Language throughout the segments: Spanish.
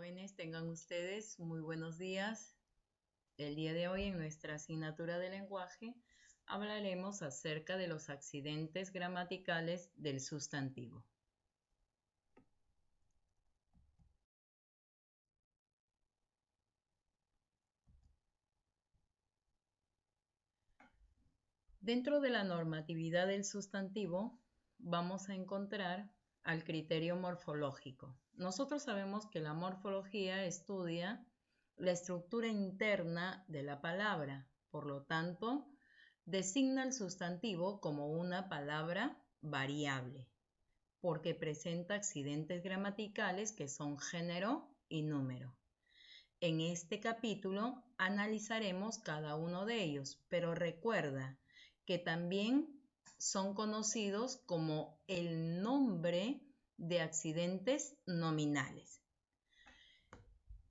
Jóvenes, tengan ustedes muy buenos días. El día de hoy en nuestra asignatura de lenguaje hablaremos acerca de los accidentes gramaticales del sustantivo. Dentro de la normatividad del sustantivo vamos a encontrar al criterio morfológico. Nosotros sabemos que la morfología estudia la estructura interna de la palabra, por lo tanto, designa el sustantivo como una palabra variable, porque presenta accidentes gramaticales que son género y número. En este capítulo analizaremos cada uno de ellos, pero recuerda que también son conocidos como el nombre de accidentes nominales.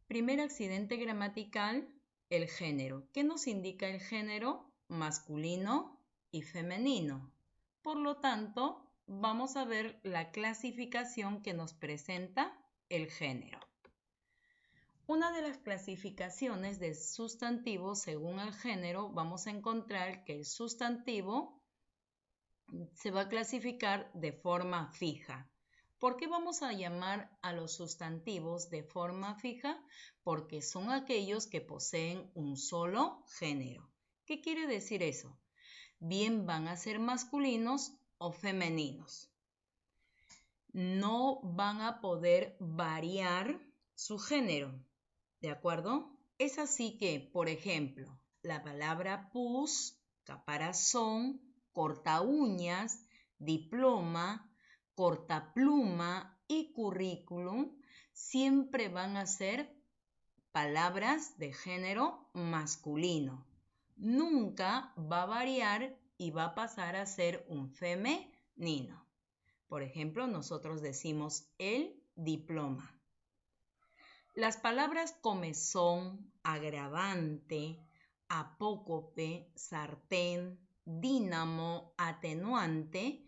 Primer accidente gramatical, el género. ¿Qué nos indica el género? Masculino y femenino. Por lo tanto, vamos a ver la clasificación que nos presenta el género. Una de las clasificaciones de sustantivos según el género, vamos a encontrar que el sustantivo se va a clasificar de forma fija. ¿Por qué vamos a llamar a los sustantivos de forma fija? Porque son aquellos que poseen un solo género. ¿Qué quiere decir eso? Bien van a ser masculinos o femeninos. No van a poder variar su género. ¿De acuerdo? Es así que, por ejemplo, la palabra pus, caparazón, corta uñas, diploma, cortapluma y currículum siempre van a ser palabras de género masculino. Nunca va a variar y va a pasar a ser un femenino. Por ejemplo, nosotros decimos el diploma. Las palabras comezón, agravante, apócope, sartén, dínamo, atenuante,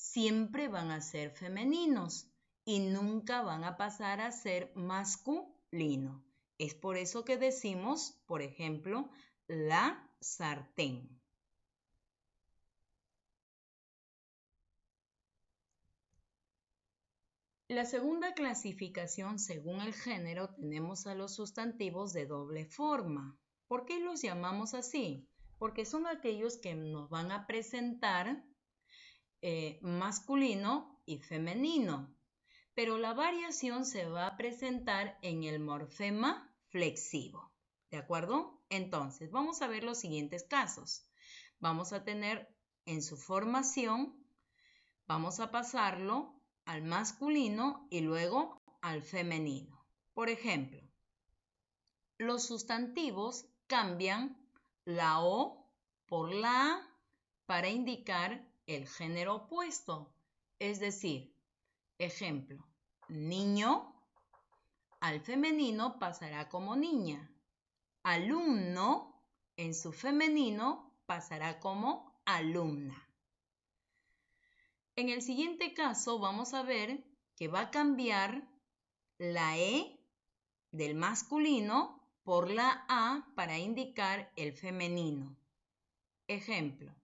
siempre van a ser femeninos y nunca van a pasar a ser masculino. Es por eso que decimos, por ejemplo, la sartén. La segunda clasificación, según el género, tenemos a los sustantivos de doble forma. ¿Por qué los llamamos así? Porque son aquellos que nos van a presentar masculino y femenino, pero la variación se va a presentar en el morfema flexivo. ¿De acuerdo? Entonces, vamos a ver los siguientes casos. Vamos a tener en su formación, vamos a pasarlo al masculino y luego al femenino. Por ejemplo, los sustantivos cambian la O por la A para indicar el género opuesto. Es decir, ejemplo, niño al femenino pasará como niña. Alumno en su femenino pasará como alumna. En el siguiente caso vamos a ver que va a cambiar la E del masculino por la A para indicar el femenino. Ejemplo,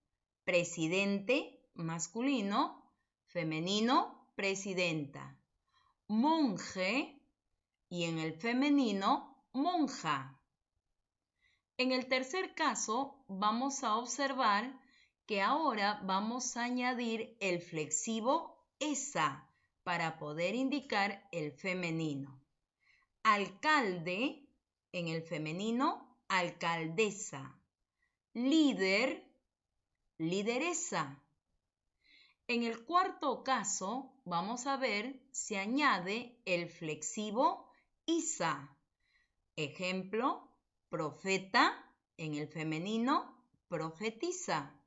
presidente masculino, femenino, presidenta. Monje y en el femenino, monja. En el tercer caso vamos a observar que ahora vamos a añadir el flexivo esa para poder indicar el femenino. Alcalde, en el femenino, alcaldesa. Líder, lideresa. En el cuarto caso, vamos a ver, se añade el flexivo isa. Ejemplo, profeta, en el femenino, profetiza.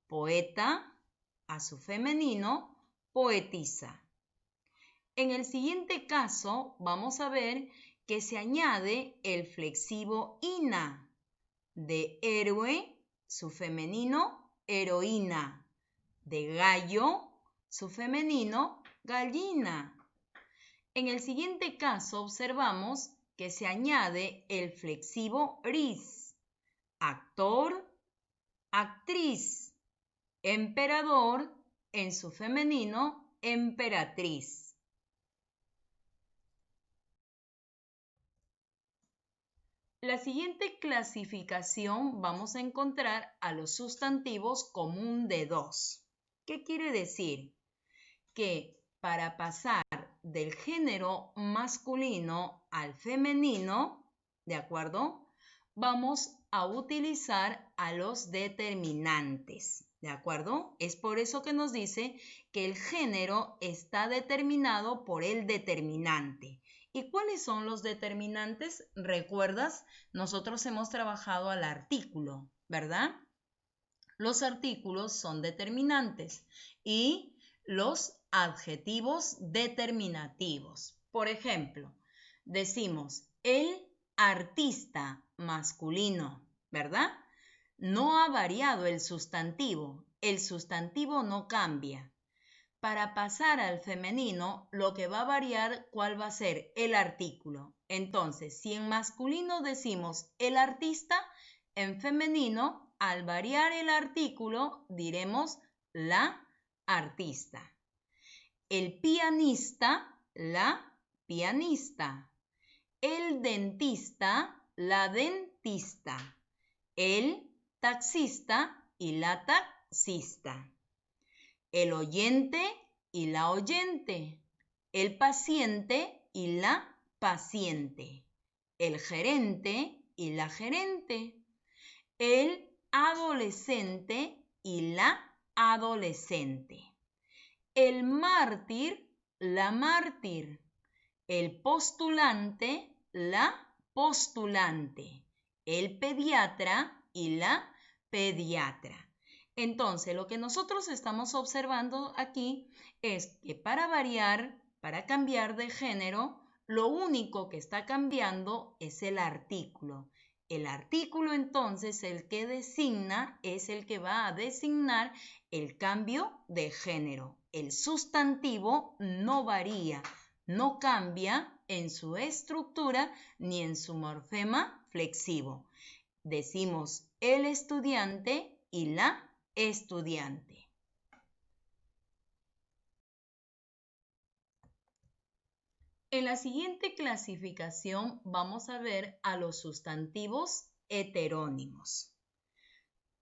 Poeta, a su femenino, poetisa. En el siguiente caso, vamos a ver que se añade el flexivo ina. De héroe, su femenino, heroína. De gallo, su femenino, gallina. En el siguiente caso observamos que se añade el flexivo ris. Actor, actriz. Emperador, en su femenino, emperatriz. La siguiente clasificación vamos a encontrar a los sustantivos común de dos. ¿Qué quiere decir? Que para pasar del género masculino al femenino, ¿de acuerdo? Vamos a utilizar a los determinantes, ¿de acuerdo? Es por eso que nos dice que el género está determinado por el determinante. ¿Y cuáles son los determinantes? ¿Recuerdas? Nosotros hemos trabajado al artículo, ¿verdad? Los artículos son determinantes y los adjetivos determinativos. Por ejemplo, decimos el artista masculino, ¿verdad? No ha variado el sustantivo no cambia. Para pasar al femenino, lo que va a variar, ¿cuál va a ser? El artículo. Entonces, si en masculino decimos el artista, en femenino, al variar el artículo, diremos la artista. El pianista, la pianista. El dentista, la dentista. El taxista y la taxista. El oyente y la oyente, el paciente y la paciente, el gerente y la gerente, el adolescente y la adolescente, el mártir, la mártir, el postulante, la postulante, el pediatra y la pediatra. Entonces, lo que nosotros estamos observando aquí es que para variar, para cambiar de género, lo único que está cambiando es el artículo. El artículo, entonces, el que designa es el que va a designar el cambio de género. El sustantivo no varía, no cambia en su estructura ni en su morfema flexivo. Decimos el estudiante y la estudiante. En la siguiente clasificación vamos a ver a los sustantivos heterónimos.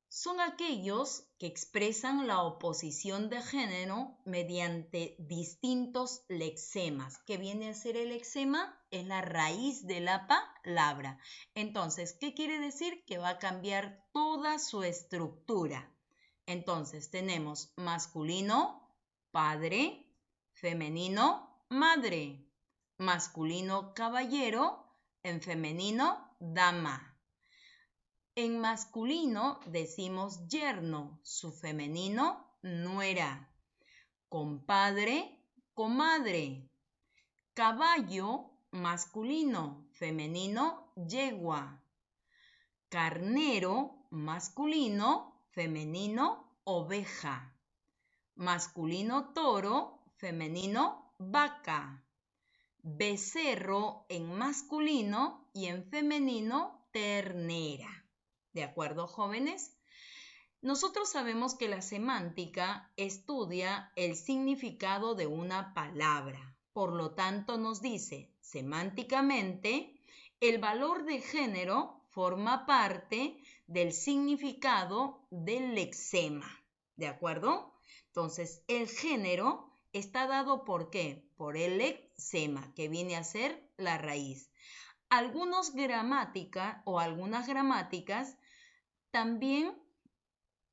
Son aquellos que expresan la oposición de género mediante distintos lexemas. ¿Qué viene a ser el lexema? Es la raíz de la palabra. Entonces, ¿qué quiere decir? Que va a cambiar toda su estructura. Entonces, tenemos masculino, padre, femenino, madre, masculino, caballero, en femenino, dama. En masculino decimos yerno, su femenino, nuera. Compadre, comadre. Caballo, masculino, femenino, yegua. Carnero, masculino, femenino, oveja. Masculino, toro, femenino, vaca. Becerro en masculino y en femenino, ternera. ¿De acuerdo, jóvenes? Nosotros sabemos que la semántica estudia el significado de una palabra. Por lo tanto, nos dice, semánticamente, el valor de género forma parte del significado del lexema. ¿De acuerdo? Entonces, el género está dado ¿por qué? Por el lexema, que viene a ser la raíz. Algunas gramáticas también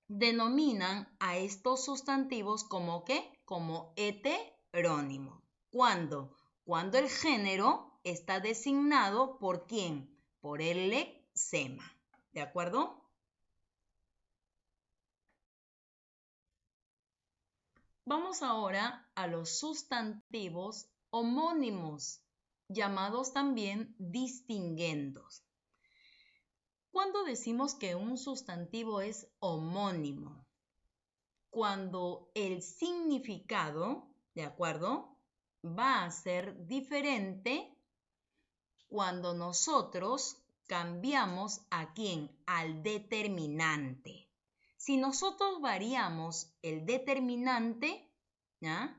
denominan a estos sustantivos como ¿qué? Como heterónimo. ¿Cuándo? Cuando el género está designado ¿por quién? Por el lexema. ¿De acuerdo? Vamos ahora a los sustantivos homónimos, llamados también distinguendos. ¿Cuándo decimos que un sustantivo es homónimo? Cuando el significado, ¿de acuerdo?, va a ser diferente cuando nosotros cambiamos ¿a quién? Al determinante. Si nosotros variamos el determinante, ¿ya?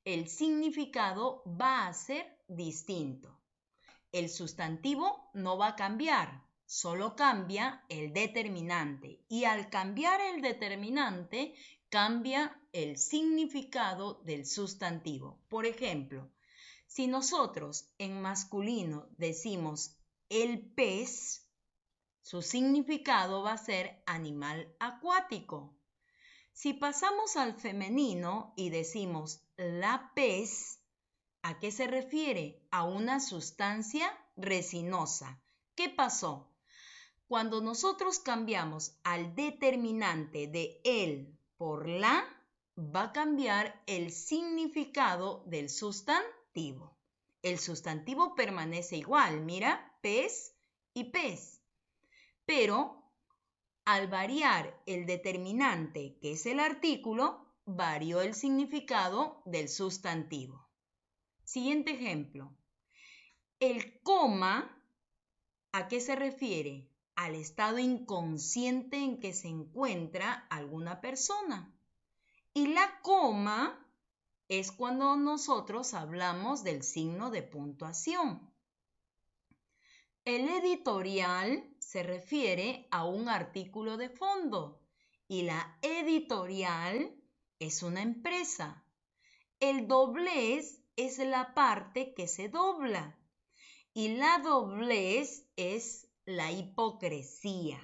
El significado va a ser distinto. El sustantivo no va a cambiar, solo cambia el determinante. Y al cambiar el determinante, cambia el significado del sustantivo. Por ejemplo, si nosotros en masculino decimos el pez, su significado va a ser animal acuático. Si pasamos al femenino y decimos la pez, ¿a qué se refiere? A una sustancia resinosa. ¿Qué pasó? Cuando nosotros cambiamos al determinante de el por la, va a cambiar el significado del sustantivo. El sustantivo permanece igual, mira, pez y pez. Pero al variar el determinante, que es el artículo, varió el significado del sustantivo. Siguiente ejemplo. El coma, ¿a qué se refiere? Al estado inconsciente en que se encuentra alguna persona. Y la coma es cuando nosotros hablamos del signo de puntuación. El editorial se refiere a un artículo de fondo y la editorial es una empresa. El doblez es la parte que se dobla y la doblez es la hipocresía.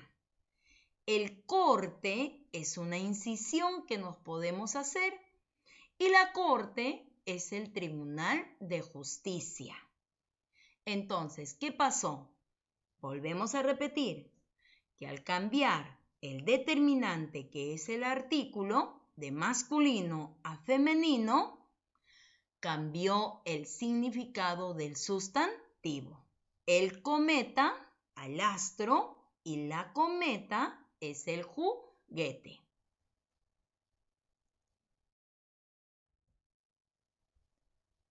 El corte es una incisión que nos podemos hacer y la corte es el Tribunal de Justicia. Entonces, ¿qué pasó? Volvemos a repetir que al cambiar el determinante, que es el artículo, de masculino a femenino, cambió el significado del sustantivo. El cometa al astro y la cometa es el juguete.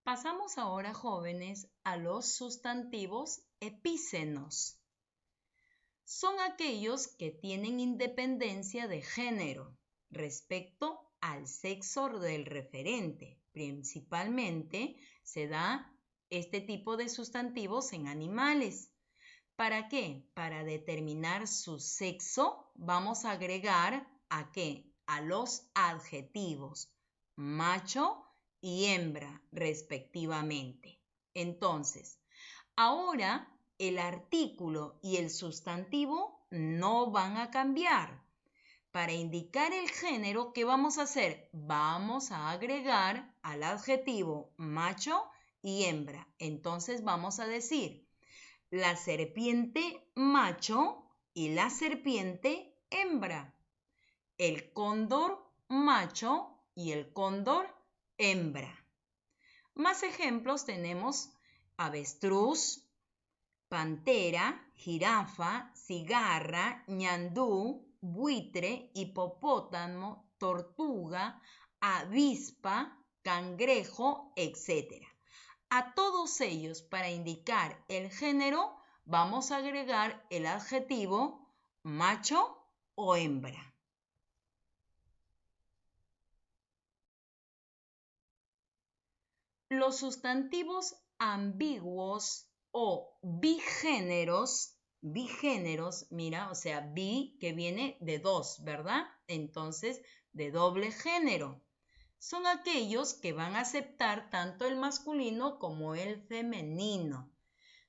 Pasamos ahora, jóvenes, a los sustantivos epícenos. Son aquellos que tienen independencia de género respecto al sexo del referente. Principalmente se da este tipo de sustantivos en animales. ¿Para qué? Para determinar su sexo vamos a agregar ¿a qué? A los adjetivos macho y hembra respectivamente. Entonces, ahora el artículo y el sustantivo no van a cambiar. Para indicar el género, ¿qué vamos a hacer? Vamos a agregar al adjetivo macho y hembra. Entonces vamos a decir la serpiente macho y la serpiente hembra. El cóndor macho y el cóndor hembra. Más ejemplos tenemos avestruz, pantera, jirafa, cigarra, ñandú, buitre, hipopótamo, tortuga, avispa, cangrejo, etc. A todos ellos, para indicar el género, vamos a agregar el adjetivo macho o hembra. Los sustantivos ambiguos o bigéneros, mira, o sea, bi que viene de dos, ¿verdad? Entonces, de doble género. Son aquellos que van a aceptar tanto el masculino como el femenino,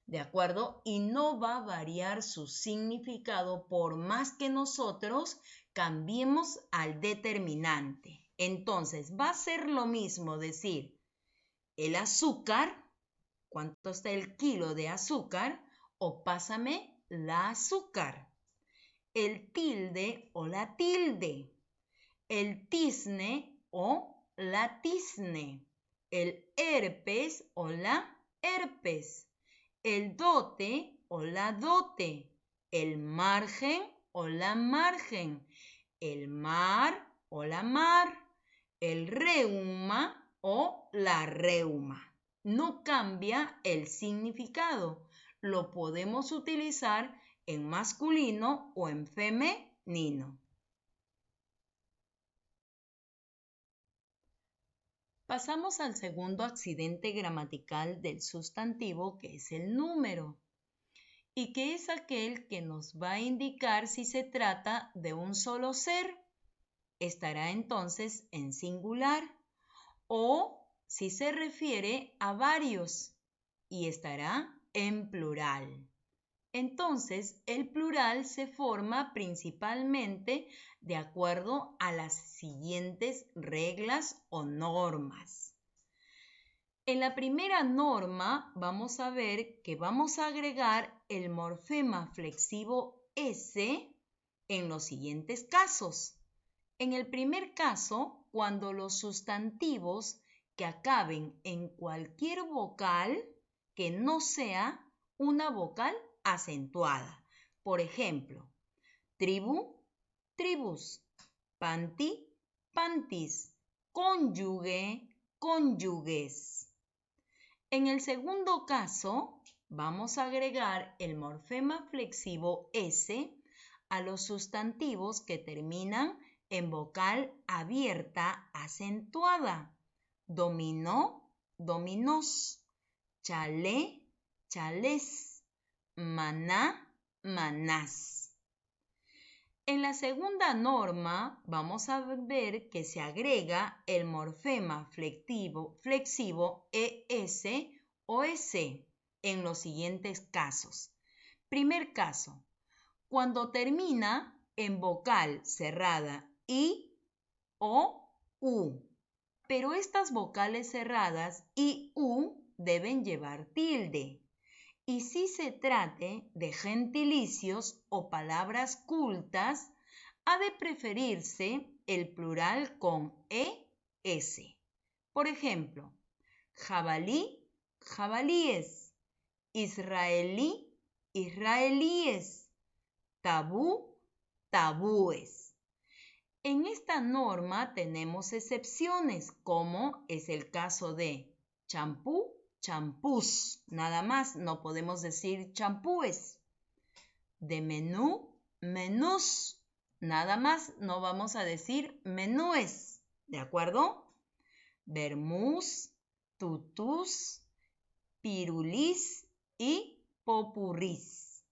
¿de acuerdo? Y no va a variar su significado por más que nosotros cambiemos al determinante. Entonces, va a ser lo mismo decir el azúcar, ¿cuánto está el kilo de azúcar? O pásame la azúcar. El tilde o la tilde. El tizne o la tizne. El herpes o la herpes. El dote o la dote. El margen o la margen. El mar o la mar. El reuma o la reuma. No cambia el significado. lo podemos utilizar en masculino o en femenino. Pasamos al segundo accidente gramatical del sustantivo, que es el número, y que es aquel que nos va a indicar si se trata de un solo ser. Estará entonces en singular, o si se refiere a varios, y estará en plural. Entonces, el plural se forma principalmente de acuerdo a las siguientes reglas o normas. En la primera norma vamos a ver que vamos a agregar el morfema flexivo S en los siguientes casos. En el primer caso, cuando los sustantivos que acaben en cualquier vocal que no sea una vocal acentuada. Por ejemplo, tribu, tribus, panty, panties, cónyuge, cónyuges. En el segundo caso, vamos a agregar el morfema flexivo S a los sustantivos que terminan en vocal abierta acentuada. Dominó, dominós, chalé, chalés, maná, manás. En la segunda norma vamos a ver que se agrega el morfema flexivo ES o S en los siguientes casos. Primer caso, cuando termina en vocal cerrada I, O, U. Pero estas vocales cerradas I, U deben llevar tilde. Y si se trate de gentilicios o palabras cultas, ha de preferirse el plural con ES. Por ejemplo, jabalí, jabalíes, israelí, israelíes, tabú, tabúes. En esta norma tenemos excepciones, como es el caso de champú, champús. Nada más, no podemos decir champúes. De menú, menús. Nada más, no vamos a decir menúes. ¿De acuerdo? Vermús, tutús, pirulís y popurrís.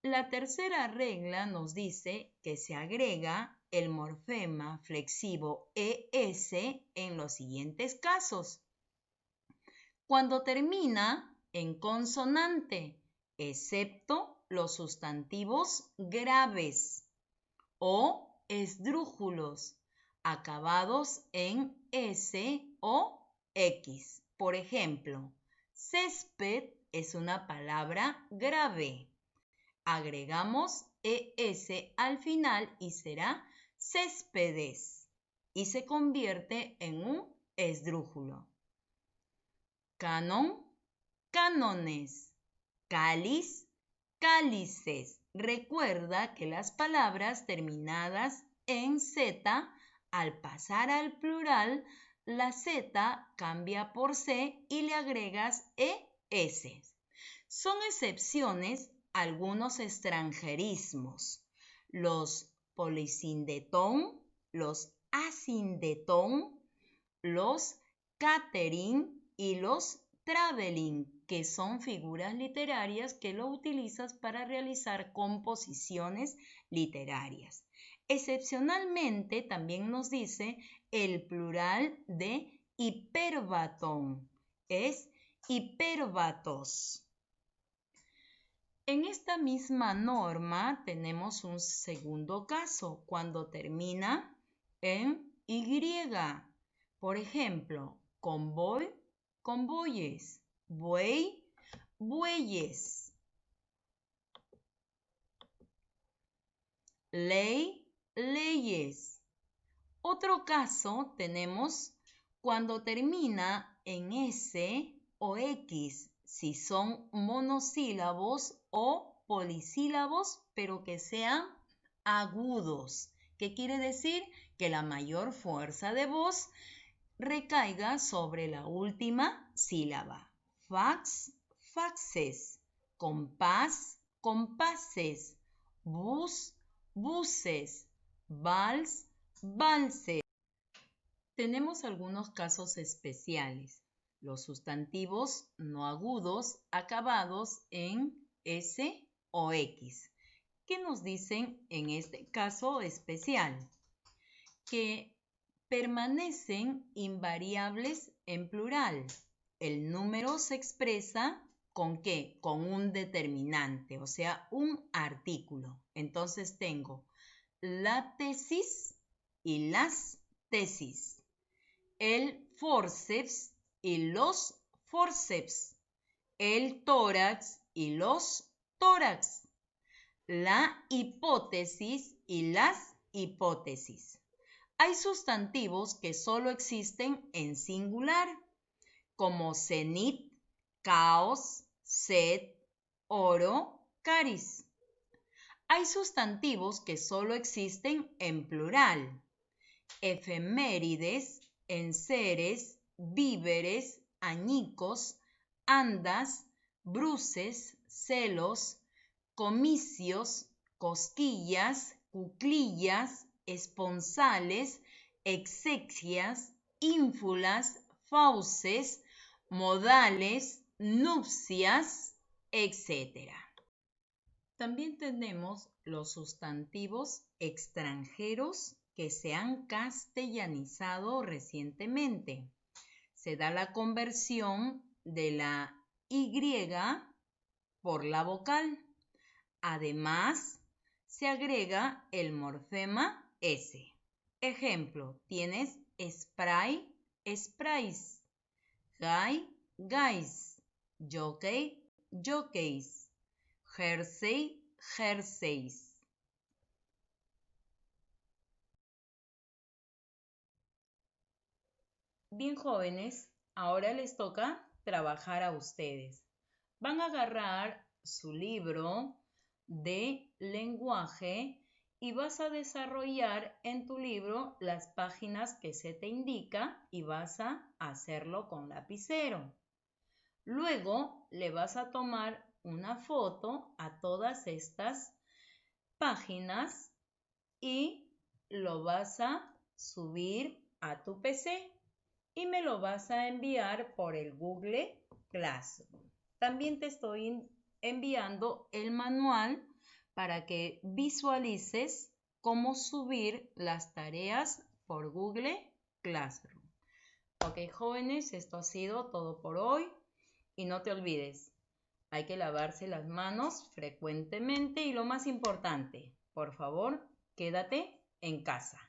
La tercera regla nos dice que se agrega el morfema flexivo ES en los siguientes casos. Cuando termina en consonante, excepto los sustantivos graves o esdrújulos, acabados en S o X. Por ejemplo, césped es una palabra grave. Agregamos ES al final y será céspedes y se convierte en un esdrújulo. Canon, cánones. Cáliz, cálices. Recuerda que las palabras terminadas en Z, al pasar al plural, la Z cambia por C y le agregas ES. Son excepciones algunos extranjerismos, los polisindetón, los asindetón, los catering y los traveling, que son figuras literarias que lo utilizas para realizar composiciones literarias. Excepcionalmente también nos dice el plural de hiperbatón, es hiperbatos. En esta misma norma tenemos un segundo caso, cuando termina en Y. Por ejemplo, convoy, convoyes, buey, bueyes. Ley, leyes. Otro caso tenemos cuando termina en S o X, si son monosílabos o polisílabos, pero que sean agudos. ¿Qué quiere decir? Que la mayor fuerza de voz recaiga sobre la última sílaba. Fax, faxes. Compás, compases. Bus, buses. Vals, valses. Tenemos algunos casos especiales. Los sustantivos no agudos acabados en S o X. ¿Qué nos dicen en este caso especial? Que permanecen invariables en plural. El número se expresa ¿con qué? Con un determinante, o sea, un artículo. Entonces tengo la tesis y las tesis. El forceps y los forceps. El tórax y los tórax. La hipótesis y las hipótesis. Hay sustantivos que solo existen en singular, como cenit, caos, sed, oro, caris. Hay sustantivos que solo existen en plural, efemérides, enseres, víveres, añicos, andas, bruces, celos, comicios, cosquillas, cuclillas, esponsales, exequias, ínfulas, fauces, modales, nupcias, etc. También tenemos los sustantivos extranjeros que se han castellanizado recientemente. Se da la conversión de la Y por la vocal. Además, se agrega el morfema S. Ejemplo, tienes spray, sprays, guy, guys, jockey, jockeys, jersey, jerseys. Bien, jóvenes, ahora les toca trabajar a ustedes. Van a agarrar su libro de lenguaje y vas a desarrollar en tu libro las páginas que se te indica y vas a hacerlo con lapicero. Luego le vas a tomar una foto a todas estas páginas y lo vas a subir a tu PC y me lo vas a enviar por el Google Classroom. También te estoy enviando el manual para que visualices cómo subir las tareas por Google Classroom. Ok, jóvenes, esto ha sido todo por hoy y no te olvides, hay que lavarse las manos frecuentemente y lo más importante, por favor, quédate en casa.